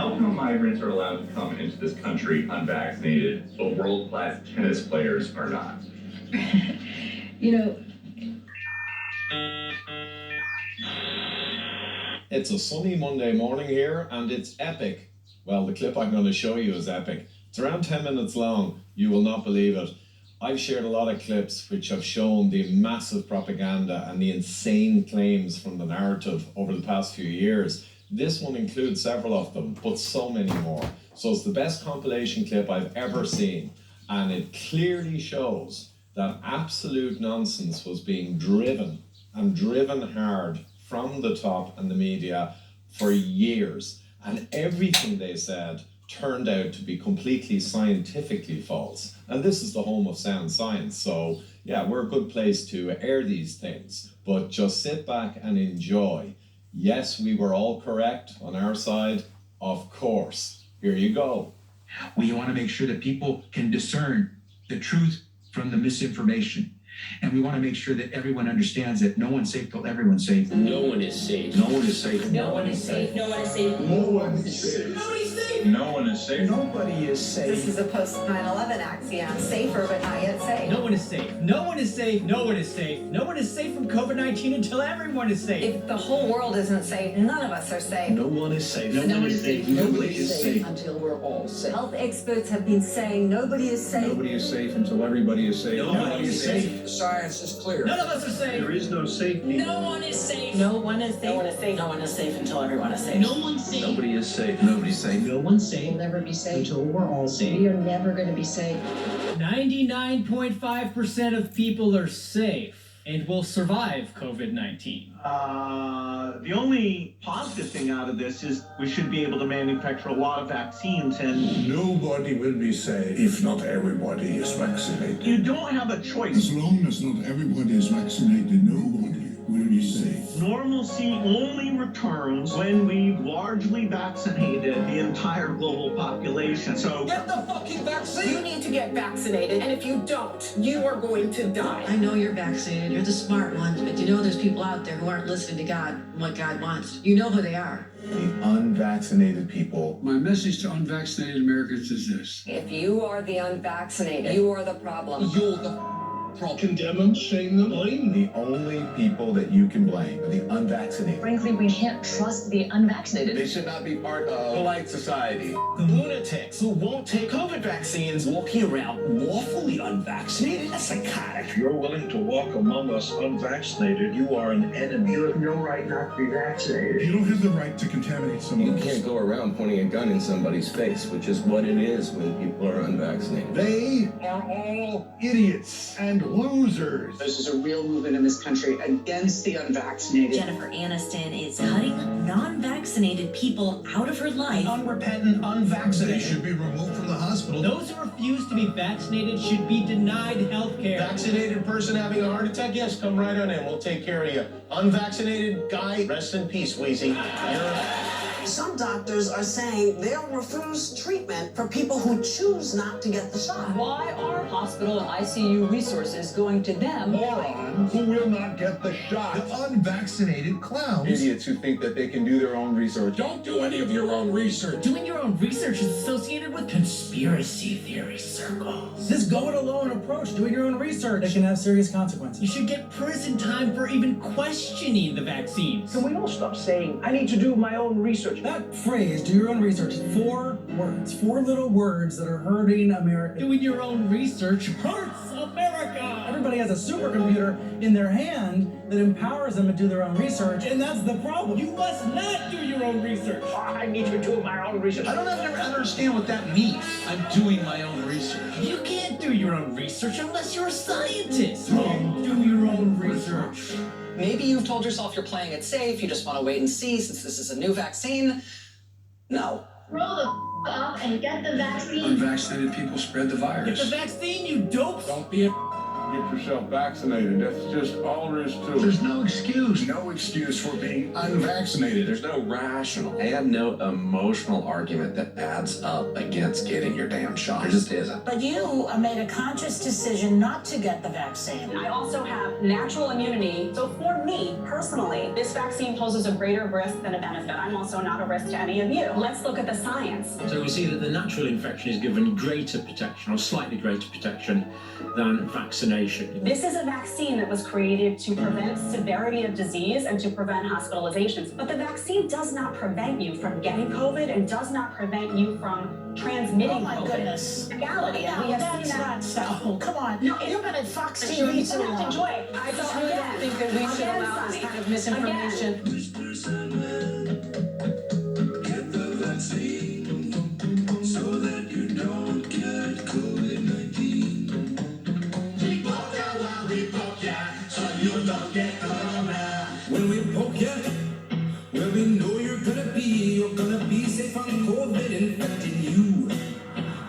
How come migrants are allowed to come into this country unvaccinated, but world-class tennis players are not? It's a sunny Monday morning here, and it's epic. Well, the clip I'm going to show you is epic. It's around 10 minutes long. You will not believe it. I've shared a lot of clips which have shown the massive propaganda and the insane claims from the narrative over the past few years. This one includes several of them, but so many more. So it's the best compilation clip I've ever seen, and it clearly shows that absolute nonsense was being driven hard from the top and the media for years, and everything they said turned out to be completely scientifically false. And this is the home of sound science, so yeah, we're a good place to air these things, but just sit back and enjoy. Yes, we were all correct on our side, of course. Here you go. We want to make sure that people can discern the truth from the misinformation. And we want to make sure that everyone understands that no one's safe till everyone's safe. No one is safe. No one is safe. No one is safe. No one is safe. No one is safe. Nobody's safe. No one is safe. Nobody is safe. This is a post-9/11 axiom. Safer, but not yet safe. No one is safe. No one is safe. No one is safe. No one is safe from COVID-19 until everyone is safe. If the whole world isn't safe, none of us are safe. No one is safe. No one is safe. Nobody is safe. Until we're all safe. Health experts have been saying nobody is safe. Nobody is safe until everybody is safe. Nobody is safe. Science is clear. None of us are safe. There is no safety. No one is safe. No one is safe. No one is safe. No one is safe until everyone is safe. No one's safe. Nobody is safe. Nobody's safe. No one's safe We'll never be safe until we're all safe. We are never going to be safe. 99.5% of people are safe and will survive COVID-19. The only positive thing out of this is we should be able to manufacture a lot of vaccines, and Nobody will be safe if not everybody is vaccinated. you don't have a choice. As long as not everybody is vaccinated, nobody will be safe. Normalcy only returns when we've largely vaccinated the entire global population. So Get the fucking vaccine. You need to get vaccinated, and if you don't, you are going to die. I know you're vaccinated, you're the smart ones, but you know there's people out there who aren't listening to God and what God wants. You know who they are. The unvaccinated people. My message to unvaccinated Americans is this. If you are the unvaccinated, you are the problem. You're the problem. Condemn them, shame them, blame them. The only people that you can blame are the unvaccinated. Frankly, we can't trust the unvaccinated. They should not be part of polite society. The lunatics who won't take COVID vaccines walking around lawfully unvaccinated. That's psychotic. If you're willing to walk among us unvaccinated, you are an enemy. You have no right not to be vaccinated. You don't have the right to contaminate someone. You can't go around pointing a gun in somebody's face, which is what it is when people are unvaccinated. They are all idiots and losers. This is a real movement in this country against the unvaccinated. Jennifer Aniston is cutting non-vaccinated people out of her life. Unrepentant, They unvaccinated. should be removed from the hospital. Those who refuse to be vaccinated should be denied health care. Vaccinated person having a heart attack? Yes, come right on in. We'll take care of you. Unvaccinated guy, rest in peace, Wheezy. Some doctors are saying they'll refuse treatment for people who choose not to get the shot. Why are hospital and ICU resources going to them? Morons who will not get the shot. The unvaccinated clowns. Idiots who think that they can do their own research. Don't do any of your own research. Doing your own research is associated with conspiracy theory circles. This go-it-alone approach, doing your own research, That can have serious consequences. you should get prison time for even questioning the vaccines. can we all stop saying, I need to do my own research? That phrase, do your own research, is 4 words. 4 little words that are hurting America. Doing your own research hurts America. Everybody has a supercomputer in their hand that empowers them to do their own research, and that's the problem. You must not do your own research. I need to do my own research. I don't ever understand what that means. I'm doing my own research. You can't do your own research unless you're a scientist. Do your own research. Maybe you've told yourself you're playing it safe, you just want to wait and see since this is a new vaccine. No. Roll the up and get the vaccine. Unvaccinated people spread the Get virus. the vaccine, you dopes. Don't be a get yourself vaccinated. That's just all there is to it. There's no excuse. No excuse for being unvaccinated. There's no rational and no emotional argument that adds up against getting your damn shot. There just isn't. But you made a conscious decision not to get the vaccine. I also have natural immunity. So for me, personally, this vaccine poses a greater risk than a benefit. I'm also not a risk to any of you. Let's look at the science. So we see that the natural infection is given greater protection, or slightly greater protection, than vaccination. This is a vaccine that was created to prevent severity of disease and to prevent hospitalizations. But the vaccine does not prevent you from getting COVID and does not prevent you from transmitting Oh my COVID. goodness. Reality, and we have seen that. so. Come on. No, You've been at Fox I'm TV sure you too don't have to long. enjoy it. I just really don't think that we should allow this kind of misinformation. Get the vaccine so that you don't get COVID-19. We poke ya while we poke ya, so you don't get corona. When we poke ya, well, we know you're gonna be safe from COVID infecting you.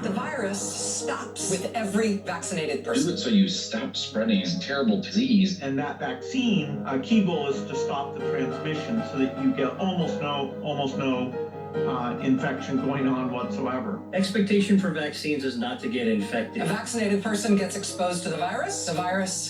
The virus stops with every vaccinated person. Do it so you stop spreading this terrible disease. And that vaccine, key goal is to stop the transmission so that you get almost no infection going on whatsoever. Expectation for vaccines is not to get infected. A vaccinated person gets exposed to the virus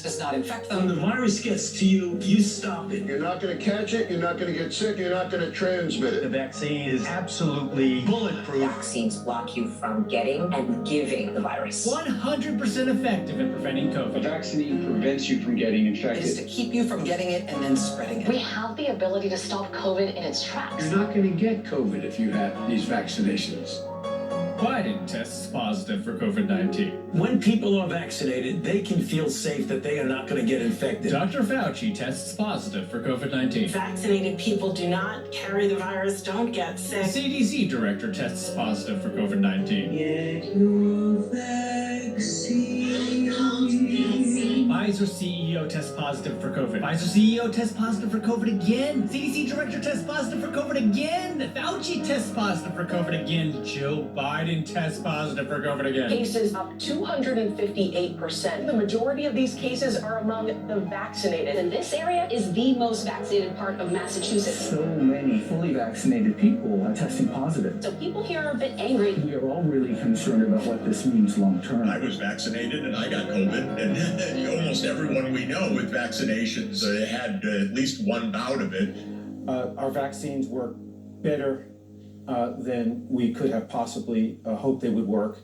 does not infect them. When the virus gets to you, you stop it. You're not going to catch it, you're not going to get sick, you're not going to transmit The it. vaccine is absolutely bulletproof. Vaccines block you from getting and giving the virus. 100% effective at preventing A COVID. vaccine prevents you from getting It is infected. to keep you from getting it and then spreading it. We have the ability to stop COVID in its tracks. You're not going to get COVID if you have these vaccinations. Biden tests positive for COVID-19. When people are vaccinated, they can feel safe that they are not going to get infected. Dr. Fauci tests positive for COVID-19. Vaccinated people do not carry the virus, don't get sick. CDC director tests positive for COVID-19. Get your vaccine. Pfizer CEO tests positive for COVID. Pfizer CEO tests positive for COVID again. CDC director tests positive for COVID again. Fauci tests positive for COVID again. Joe Biden tests positive for COVID again. Cases up 258%. The majority of these cases are among the vaccinated. And this area is the most vaccinated part of Massachusetts. So many fully vaccinated people are testing positive. So people here are a bit angry. We are all really concerned about what this means long term. I was vaccinated and I got COVID, and almost everyone we know with vaccinations had at least one bout of it. Our vaccines work better than we could have possibly hoped they would work.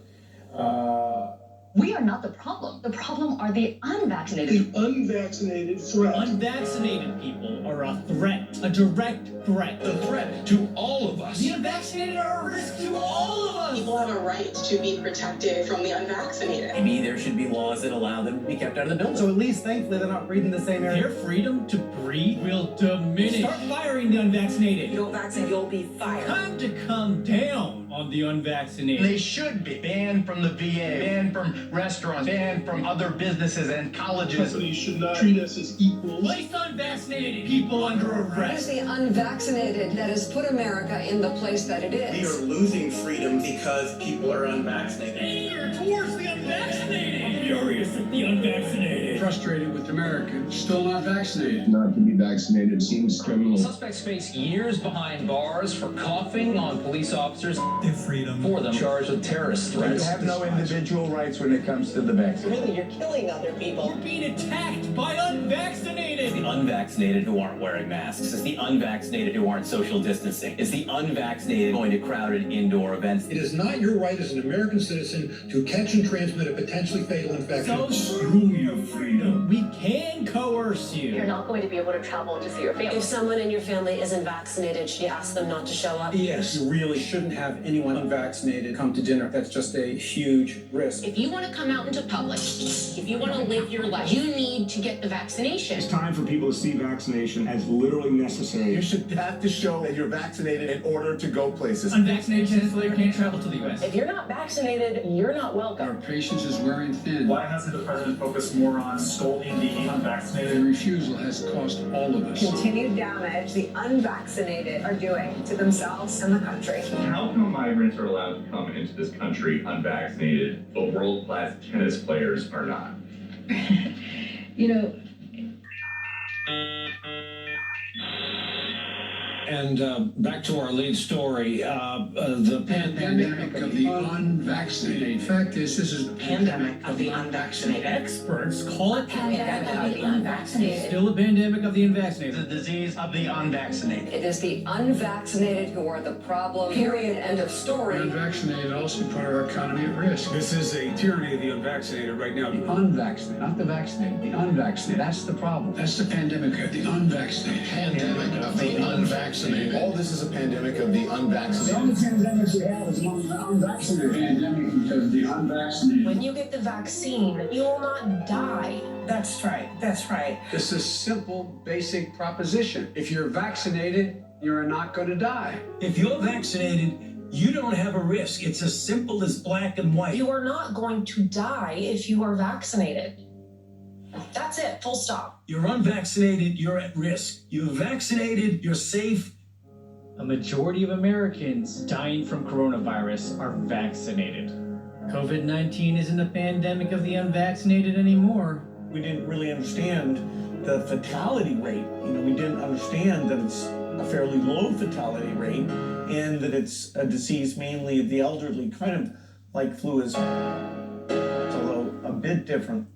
We are not the problem. The problem are the unvaccinated. The unvaccinated threat. Unvaccinated people are a threat, a direct threat. A threat to all of us. The unvaccinated are a risk to all of us. People have a right to be protected from the unvaccinated. Maybe there should be laws that allow them to be kept out of the building. So at least thankfully they're not breathing the same air. Their freedom to breathe will diminish. Start firing the unvaccinated. You don't vaccinate, you'll be fired. Time to come down on the unvaccinated. They should be banned from the VA, banned from restaurants, banned from other businesses and colleges. Companies should not treat us as equals. Place unvaccinated people under arrest. It's the unvaccinated that has put America in the place that it We is. are losing freedom because people are unvaccinated. Anger towards the unvaccinated. I'm furious at the unvaccinated. Frustrated with Americans still not vaccinated. Not to be vaccinated seems criminal. Suspects face years behind bars for coughing on police officers. Their freedom. For them charged with terrorist threats. You have no individual rights when it comes to the vaccine. Really, you're killing other people. We're being attacked by unvaccinated. The unvaccinated who aren't wearing masks. It's the unvaccinated who aren't social distancing. It's the unvaccinated going to crowded indoor events. It is not your right as an American citizen to catch and transmit a potentially fatal infection. So screw your freedom. We can coerce you. You're not going to be able to travel to see your family. If someone in your family isn't vaccinated, should you ask them not to show up? Yes, you really shouldn't have anyone unvaccinated come to dinner. That's just a huge risk. If you want to come out into public, if you want to live your life, you need to get the vaccination. It's time for people to see vaccination as literally necessary. You should have to show that you're vaccinated in order to go places. Unvaccinated tennis player can't travel to the U.S. If you're not vaccinated, you're not welcome. Our patience is wearing thin. Why hasn't the president focused more on scolding the unvaccinated? Their refusal has cost all of us. Continued damage the unvaccinated are doing to themselves and the country. How come migrants are allowed to come into this country unvaccinated, but world-class tennis players are not? You know, And back to our lead story, the Pandemic of the unvaccinated. Fact is, this is the Pandemic of the unvaccinated. experts call it Pandemic of the unvaccinated. still a pandemic of the unvaccinated. The disease of the unvaccinated. It is the unvaccinated who are the problem. Period. End of story. unvaccinated also put our economy at risk. This is a tyranny of the unvaccinated right now. The unvaccinated, not the vaccinated, the unvaccinated. That's the problem. That's the pandemic of the unvaccinated. Pandemic of the unvaccinated. All this is a pandemic of the unvaccinated. pandemic we have is among the unvaccinated. Pandemic because of the unvaccinated. When you get the vaccine, you will not die. That's right. That's right. It's a simple, basic proposition. If you're vaccinated, you're not going to die. If you're vaccinated, you don't have a risk. It's as simple as black and white. You are not going to die if you are vaccinated. That's it, full stop. You're unvaccinated, you're at risk. You're vaccinated, you're safe. A majority of Americans dying from coronavirus are vaccinated. COVID-19 isn't a pandemic of the unvaccinated anymore. We didn't really understand the fatality rate. We didn't understand that it's a fairly low fatality rate and that it's a disease mainly of the elderly, kind of like flu is, although a bit different.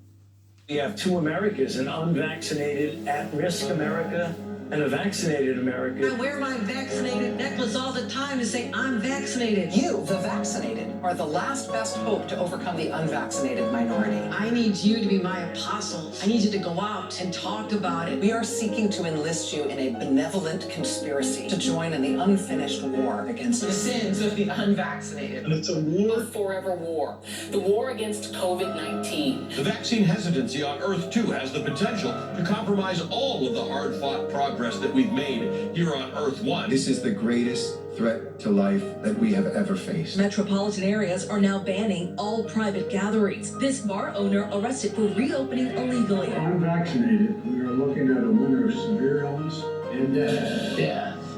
We have two Americas, an unvaccinated, at-risk America and a vaccinated America. I wear my vaccinated necklace all the time to say I'm vaccinated. You, the vaccinated, are the last best hope to overcome the unvaccinated minority. I need you to be my apostle. I need you to go out and talk about it. We are seeking to enlist you in a benevolent conspiracy to join in the unfinished war against the sins of the unvaccinated. And it's a war. A forever war. The war against COVID-19. The vaccine hesitancy on Earth, too, has the potential to compromise all of the hard-fought progress that we've made here on Earth 1. This is the greatest threat to life that we have ever faced. Metropolitan areas are now banning all private gatherings. This bar owner arrested for reopening illegally. Unvaccinated, we are looking at a winter of severe illness and death.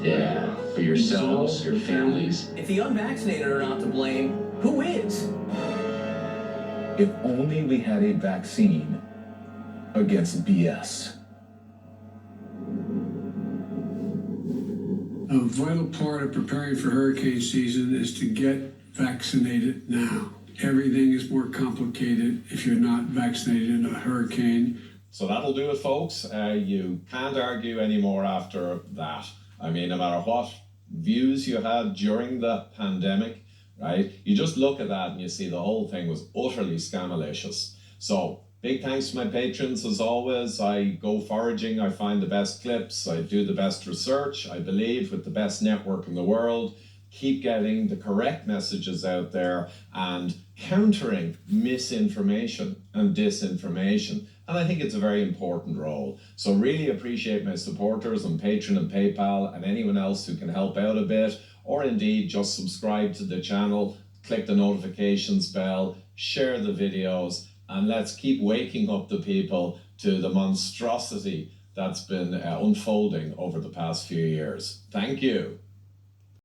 Yeah. For yourselves, your families. If the unvaccinated are not to blame, who is? If only we had a vaccine against BS. A vital part of preparing for hurricane season is to get vaccinated now. Everything is more complicated if you're not vaccinated in a hurricane. So that'll do it, folks. You can't argue anymore after that. I mean, no matter what views you had during the pandemic, right? You just look at that and you see the whole thing was utterly scamalicious. So big thanks to my patrons as always. I go foraging, I find the best clips, I do the best research, I believe with the best network in the world. Keep getting the correct messages out there and countering misinformation and disinformation. And I think it's a very important role. So really appreciate my supporters on Patreon and PayPal and anyone else who can help out a bit, or indeed just subscribe to the channel, click the notifications bell, share the videos, and let's keep waking up the people to the monstrosity that's been unfolding over the past few years. Thank you.